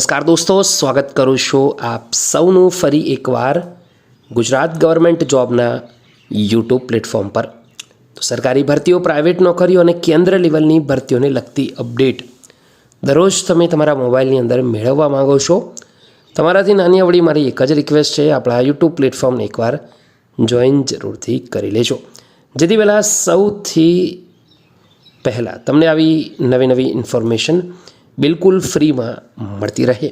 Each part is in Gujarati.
નમસ્કાર દોસ્તો, સ્વાગત કરું છું આપ સૌનું ફરી એકવાર ગુજરાત ગવર્મેન્ટ જોબના યુટ્યુબ પ્લેટફોર્મ પર। તો સરકારી ભરતીઓ, પ્રાઇવેટ નોકરીઓ અને કેન્દ્ર લેવલની ભરતીઓને લગતી અપડેટ દરરોજ તમે તમારા મોબાઈલની અંદર મેળવવા માંગો છો। તમારાથી નાની અવળી મારી એક જ રિક્વેસ્ટ છે, આપણા યુટ્યુબ પ્લેટફોર્મને એકવાર જોઈન જરૂરથી કરી લેજો, જેથી પહેલાં સૌથી પહેલાં તમને આવી નવી ઇન્ફોર્મેશન બિલકુલ ફ્રીમાં મળતી રહે।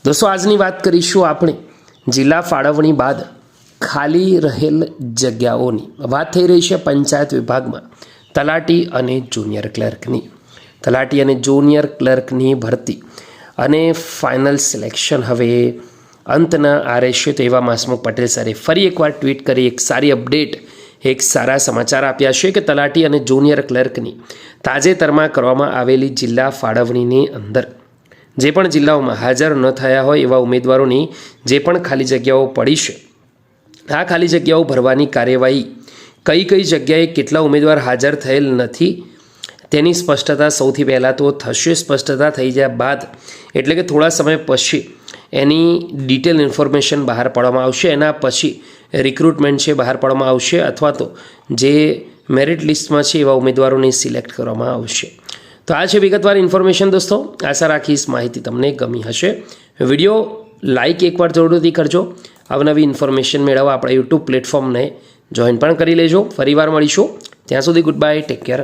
દોસ્તો, આજની વાત કરીશું આપણે જિલ્લા ફાળવણી બાદ ખાલી રહેલ જગ્યાઓની। વાત થઈ રહી છે પંચાયત વિભાગમાં તલાટી અને જુનિયર ક્લર્કની। તલાટી અને જુનિયર ક્લર્કની ભરતી અને ફાઇનલ સિલેક્શન હવે અંતના આરે છે। તો એવા માસમુખ પટેલ સરે ફરી એકવાર ટ્વીટ કરી એક સારી અપડેટ, એક સારા સમાચાર આપ્યા છે કે તલાટી અને જુનિયર ક્લર્કની તાજેતરમાં કરવામાં આવેલી જિલ્લા ફાળવણીની અંદર જે પણ જિલ્લાઓમાં હાજર ન થયા હોય એવા ઉમેદવારોની જે પણ ખાલી જગ્યાઓ પડી છે, આ ખાલી જગ્યાઓ ભરવાની કાર્યવાહી કઈ જગ્યાએ કેટલા ઉમેદવાર હાજર થયેલ નથી તેની સ્પષ્ટતા સૌથી પહેલાં તો થશે। સ્પષ્ટતા થઈ ગયા બાદ એટલે કે થોડા સમય પછી એની ડિટેલ ઇન્ફોર્મેશન બહાર પાડવામાં આવશે। એના પછી રિક્રુટમેન્ટ છે બહાર પાડવામાં આવશે, અથવા તો જે મેરિટ લિસ્ટમાં છે એવા ઉમેદવારોને સિલેક્ટ કરવામાં આવશે। તો આ છે વિગતવાર ઇન્ફોર્મેશન દોસ્તો। આશા રાખીશ માહિતી તમને ગમી હશે। વિડીયો લાઇક એકવાર જરૂરથી કરજો। અવનવી ઇન્ફોર્મેશન મેળવવા આપણા યુટ્યુબ પ્લેટફોર્મને જોઈન પણ કરી લેજો। ફરીવાર મળીશું, ત્યાં સુધી ગુડ બાય, ટેક કેર।